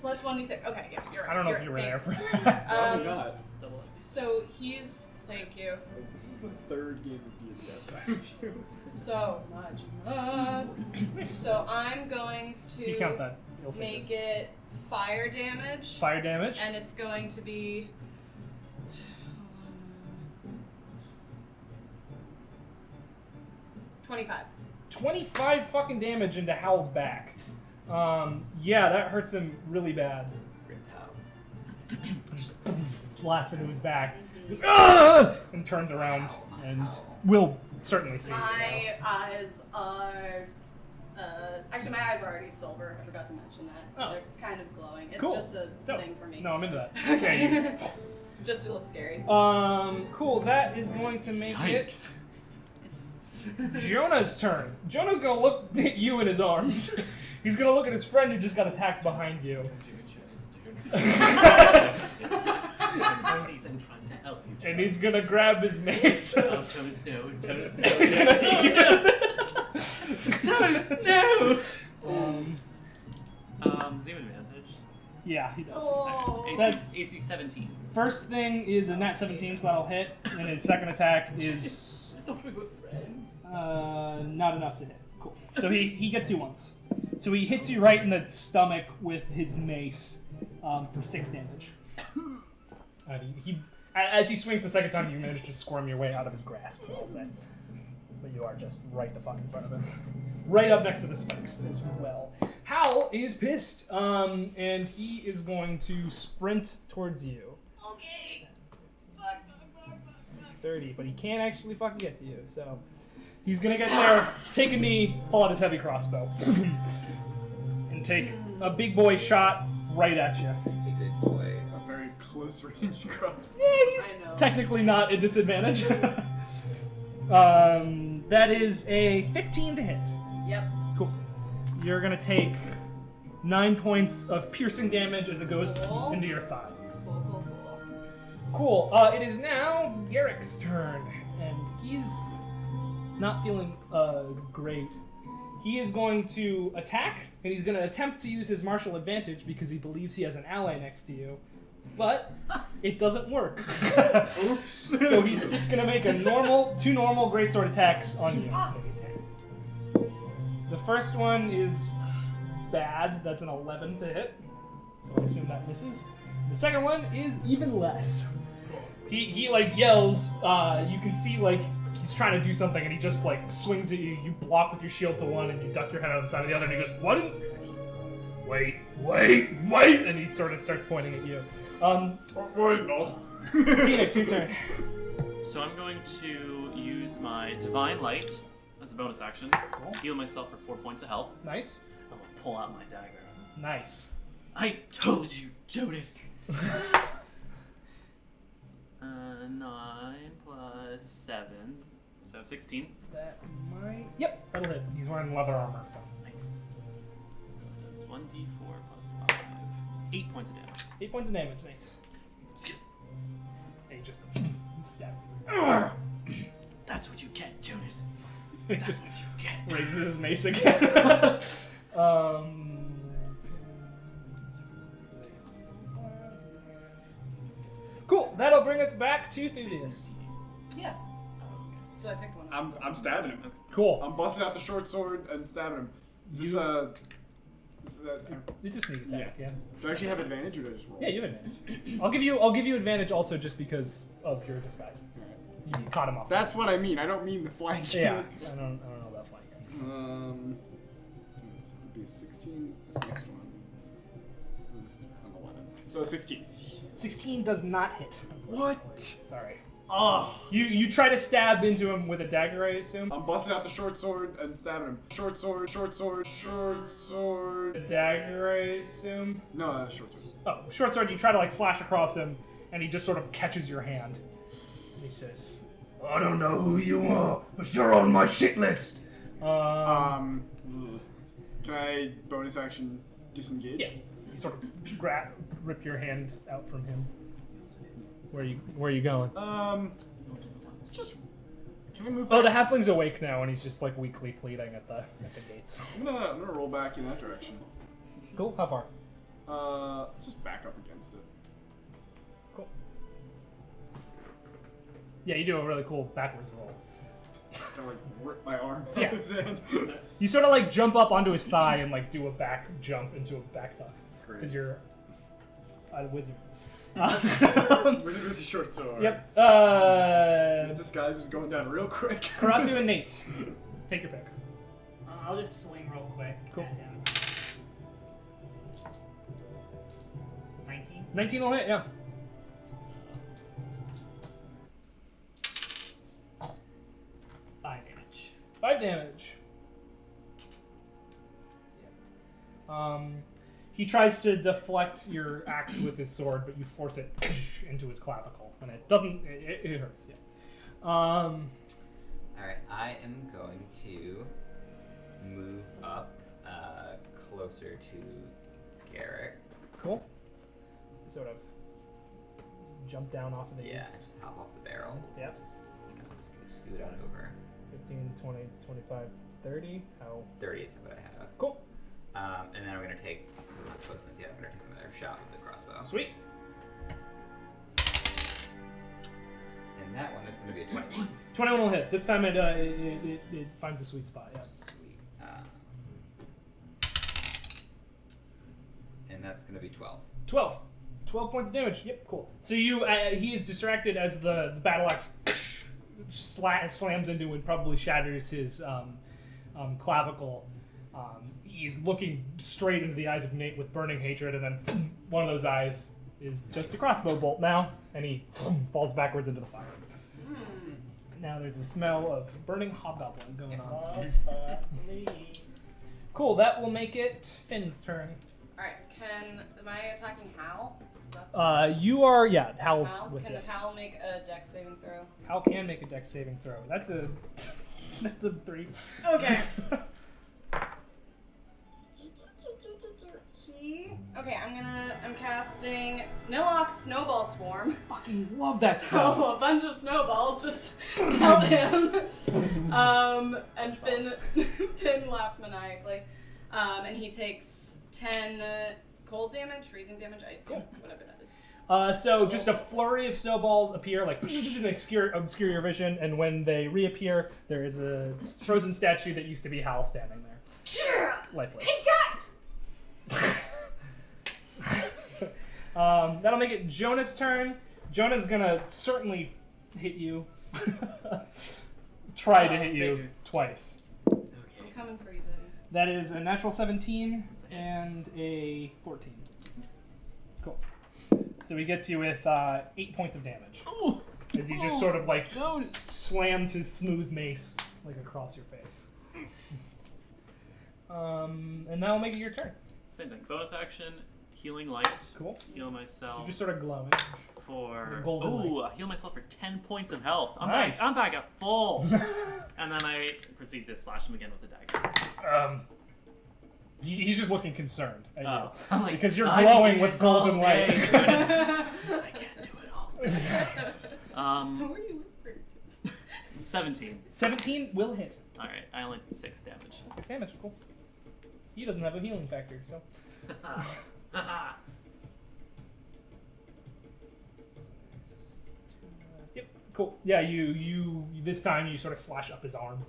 Plus 1d6. Okay, yeah, you're right. I don't know you're if you were right. there Thanks. for that. Oh my god. Double d6. So he's. Thank you. Like, this is the 3rd game of D&D I've played with you. So much love. So I'm going If you to count that, you'll figure. make it fire damage. Fire damage. And it's going to be 25. 25 fucking damage into Hal's back. Yeah, that hurts him really bad. Just blasts into his back. Just, "Ah!" and turns around and will certainly see you. My eyes are. Actually, my eyes are already silver. I forgot to mention that. Oh. They're kind of glowing. It's Cool. just a Dope. thing for me. No, I'm into that. Okay. Just to look scary. Cool. That is going to make it Jonah's turn. Jonah's gonna look at you in his arms. He's gonna look at his friend who just got attacked behind you. Please, I'm trying to help you. And he's gonna grab his mace. Oh, Thomas, no. Thomas, no. He's gonna- Thomas, no! Does he have advantage? Yeah, he does. Oh. That's- AC 17. First thing is a nat 17, so that'll hit. And his second attack is I thought we were friends. not enough to hit. Cool. So he gets you once. So he hits you right in the stomach with his mace for 6 damage. As he swings the second time, you manage to squirm your way out of his grasp, I'll say. But you are just right the fuck in front of him. Right up next to the spikes as well. Hal is pissed, and he is going to sprint towards you. Okay. Fuck. 30, but he can't actually fucking get to you, so he's gonna get there, take a knee, pull out his heavy crossbow, and take a big boy shot right at you. Big boy. It's a very close range crossbow. Yeah, he's I know. technically not a disadvantage. That is a 15 to hit. Yep. Cool. You're gonna take 9 points of piercing damage as it goes Cool. into your thigh. Cool. Cool. It is now Garrick's turn, and he's not feeling great. He is going to attack, and he's going to attempt to use his martial advantage because he believes he has an ally next to you. But it doesn't work. Oops. So he's just going to make two normal greatsword attacks on you. The first one is bad. That's an 11 to hit. So I assume that misses. The second one is even less. He like yells. You can see like he's trying to do something, and he just like swings at you. You block with your shield to one, and you duck your head on the side of the other, and he goes, "What? Wait!" And he sort of starts pointing at you. Wait, no. Phoenix, your turn. So I'm going to use my Divine Light as a bonus action. Cool. Heal myself for 4 points of health. Nice. I will pull out my dagger. Nice. I told you, Jonas. 9 plus 7, so 16. That might. Yep, that'll hit. He's wearing leather armor, so. Nice. So it does 1d4 plus 5. 8 points of damage. 8 points of damage. Nice. And he just stabs. That's what you get, Jonas. He That's just what you get. raises his mace again. Cool. That'll bring us back to Thudius. Yeah. So I picked one. I'm stabbing him. Cool. I'm busting out the short sword and stabbing him. Is this It's a sneak attack. Yeah. do I actually have advantage or do I just roll? Yeah, you have advantage. I'll give you advantage also just because of your disguise. You caught him off. That's what I mean. I don't mean the flanking. Yeah. I don't know about flanking. So it would be a 16. This next one is an 11. So 16. 16 does not hit. What? Sorry. Oh. You try to stab into him with a dagger, I assume. I'm busting out the short sword and stabbing him. Short sword, short sword, short sword. A dagger, I assume. No, short sword. Oh, short sword. You try to like slash across him, and he just sort of catches your hand. And he says, "I don't know who you are, but you're on my shit list." Can I bonus action disengage? Yeah. You sort of rip your hand out from him. Where are you going? It's just. Can I move? Oh, the back? halfling's awake now, and he's just like weakly pleading at the gates. I'm gonna roll back in that direction. Cool. How far? Let's just back up against it. Cool. Yeah, you do a really cool backwards roll. Kind of like rip my arm Yeah. out of his hand. You sort of like jump up onto his thigh and like do a back jump into a back tuck. Great. Because you're a wizard. Wizard with the short sword. Yep. This disguise is going down real quick. Karasu and Nate. Take your pick. I'll just swing real quick. Cool. At him. 19. 19 will hit, yeah. 5 damage. 5 damage. He tries to deflect your axe with his sword, but you force it into his clavicle, and it doesn't. It hurts. Yeah. All right, I am going to move up closer to Garrick. Cool. So sort of jump down off of the Yeah, just hop off the barrels. Yep. And just scoot on over. 15, 20, 25, 30. How? 30 is what I have. Cool. And then I'm gonna take close enough. Yeah, I'm gonna take another shot with the crossbow. Sweet. And that one is gonna be a 21. 21 will hit. This time it finds a sweet spot. Yeah. Sweet. And that's gonna be 12. 12. 12 points of damage. Yep, cool. So you, he is distracted as the battle axe slams into and probably shatters his clavicle. He's looking straight into the eyes of Nate with burning hatred, and then one of those eyes is just a crossbow bolt now, and he falls backwards into the fire. Now there's a smell of burning hobgoblin going on. Cool, that will make it Finn's turn. Alright, am I attacking Hal? You are, yeah, Hal's Hal? with Can it. Hal make a dex saving throw? Hal can make a dex saving throw. That's a 3. Okay. Okay, I'm casting Snillock Snowball Swarm. Fucking love that So spell. a bunch of snowballs just pelt him. And Finn laughs maniacally. And he takes 10 cold damage, freezing damage, ice damage, whatever that is. So just a flurry of snowballs appear, like and obscure your vision, and when they reappear, there is a frozen statue that used to be Hal standing there. lifeless. Hey, God! That'll make it Jonah's turn. Jonah's gonna certainly hit you. Try to hit you figures. twice. I'm Okay. coming for you, buddy. That is a natural 17 and a 14. Cool. So he gets you with 8 points of damage. Ooh. As he just sort of like Jonas. slams his smooth mace like across your face. And that'll make it your turn. Same thing. Bonus action, healing light. Cool. Heal You're myself just sort of glowing. for. golden Ooh, I heal myself for 10 points of health. Nice. I'm back at full. And then I proceed to slash him again with the dagger. He's just looking concerned at Oh, you. I'm like, Because you're I can glowing do with this all golden day, light. Jonas. I can't do it all day. Who are you whispering to? 17. 17 will hit. All right, I only did 6 damage. 6 damage, cool. He doesn't have a healing factor, so. Yep, cool. Yeah, you this time you sort of slash up his arm.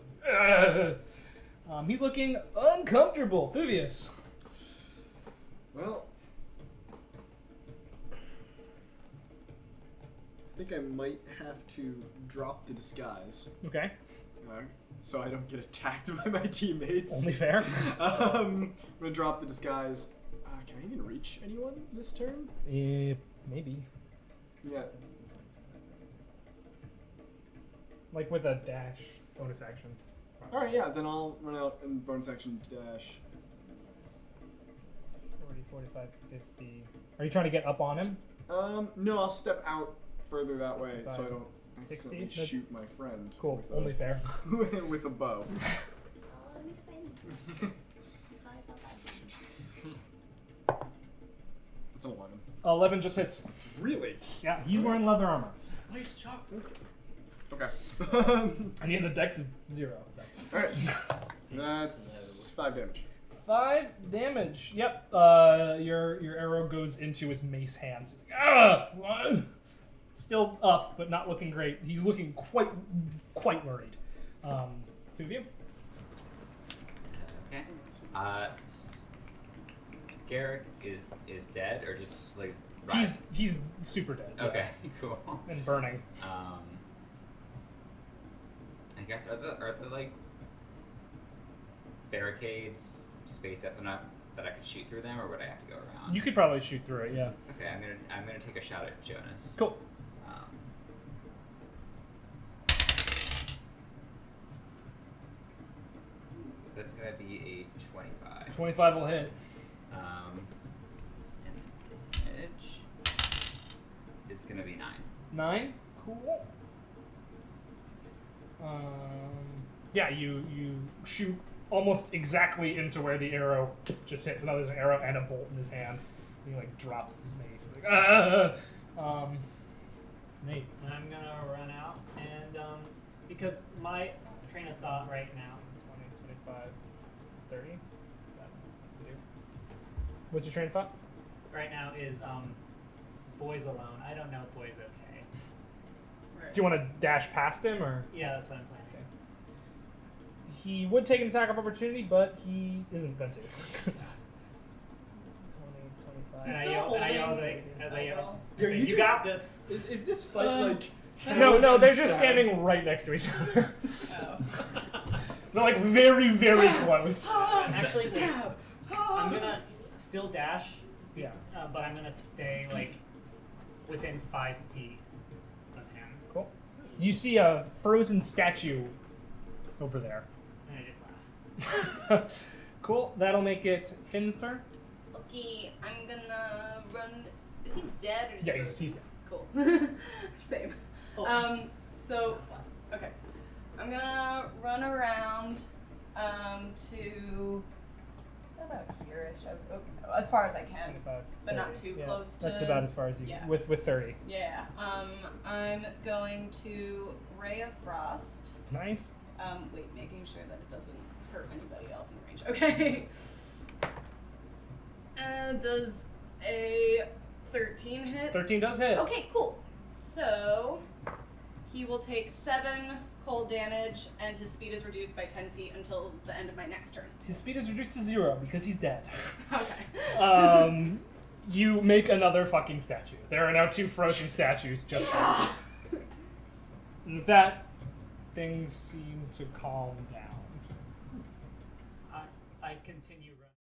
He's looking uncomfortable. Thuvius. Well, I think I might have to drop the disguise, Okay, so I don't get attacked by my teammates. only fair. I'm gonna drop the disguise. Can I even reach anyone this turn? Maybe. Yeah. Like with a dash bonus action. All right, yeah. Then I'll run out and bonus action dash. 40, 45, 50. Are you trying to get up on him? No, I'll step out further that way so I 55, don't 60? accidentally That's- shoot my friend. Cool, with only fair. with a bow. Oh, let me find this. Guys, I'll find something. It's an 11. 11 just hits. Really? Yeah, he's wearing leather armor. Nice job. Okay. And he has a dex of 0. So. All right. That's 5 damage. 5 damage. Yep. Your arrow goes into his mace hand. He's like, still up, but not looking great. He's looking quite worried. Two of you. Okay. Garrick is dead or just like. He's super dead. yeah. Okay. Cool. And burning. I guess are the like barricades spaced up enough that I could shoot through them, or would I have to go around? You could probably shoot through it. Yeah. Okay, I'm gonna take a shot at Jonas. Cool. That's gonna be a 25. 25 will hit. And the damage is gonna be 9. 9. Cool. Yeah, you shoot almost exactly into where the arrow just hits. Now there's an arrow and a bolt in his hand. And he like drops his mace. He's like, Nate. And I'm gonna run out and because my train of thought right now 20, 25, 30. What's your train of thought? right now is boys alone. I don't know if boys okay. Do you want to dash past him or? Yeah, that's what I'm planning. He would take an attack of opportunity, but he isn't going to. 20, 25. And I Still yell, as holding I yell, elbow. I say, you got this. Is this fight like? No, they're just standing right next to each other. Oh. They're like very, very close. Actually, wait, Stab. I'm gonna still dash, Yeah. but I'm gonna stay like within 5 feet of him, Cool. You see a frozen statue over there. and I just laugh. Cool. That'll make it Finn's turn. Okay, I'm gonna run. Is he dead or is Yeah, he he's dead. cool? Same. Oops. So okay, I'm gonna run around to about here-ish, as far as I can, 25, but not 30. too Yeah, close to. That's about as far as you yeah. with 30. Yeah. I'm going to Ray of Frost. Nice. Wait, making sure that it doesn't hurt anybody else in range. Okay. Does a 13 hit? 13 does hit. Okay, cool. So he will take 7 cold damage, and his speed is reduced by 10 feet until the end of my next turn. His speed is reduced to 0 because he's dead. Okay. You make another fucking statue. There are now 2 frozen statues just and with that, things seem to calm down. I continue running.